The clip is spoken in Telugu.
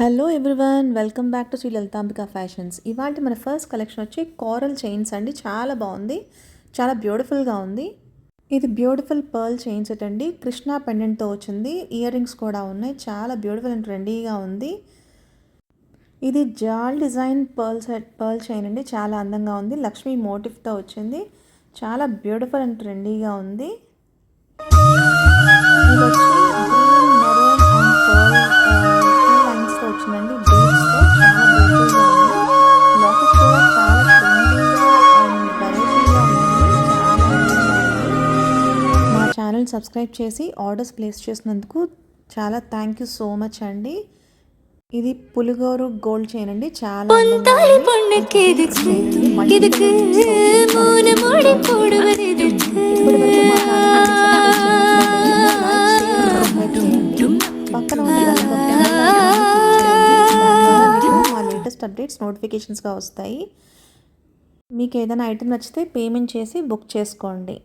Hello everyone, welcome back to Shri Lalitambika fashions. ఇవాళ మన ఫస్ట్ కలెక్షన్ వచ్చి కోరల్ చైన్స్ అండి. చాలా బాగుంది, చాలా బ్యూటిఫుల్గా ఉంది. ఇది బ్యూటిఫుల్ పర్ల్ చైన్ సెట్ అండి. కృష్ణా పెండెంట్తో వచ్చింది. ఇయర్ రింగ్స్ కూడా ఉన్నాయి. చాలా బ్యూటిఫుల్ అండ్ ట్రెండీగా ఉంది. ఇది జాల్ డిజైన్ పర్ల్ చైన్ అండి. చాలా అందంగా ఉంది. లక్ష్మీ మోటివ్తో వచ్చింది. చాలా బ్యూటిఫుల్ అండ్ ట్రెండీగా ఉంది. ఇది వచ్చి గ్రీన్, మెరూన్ అండ్ పర్ల్ లైన్స్తో వచ్చిందండి. బీడ్స్తో చాలా బ్యూటిఫుల్గా ఉంది. లాకెట్ కూడా చాలా ట్రెండీగా అండ్ వెరైటీగా ఉందండి. చాలా అందంగా ఉంది. మా ఛానల్ సబ్స్క్రైబ్ చేసి ఆర్డర్స్ ప్లేస్ చేసినందుకు చాలా థ్యాంక్ యూ సో మచ్ అండి. ఇది పులిగోరు గోల్డ్ చైన్ అండి. చాలా పక్కన మా లేటెస్ట్ అప్డేట్స్ నోటిఫికేషన్స్గా వస్తాయి. మీకు ఏదైనా ఐటెం నచ్చితే పేమెంట్ చేసి బుక్ చేసుకోండి.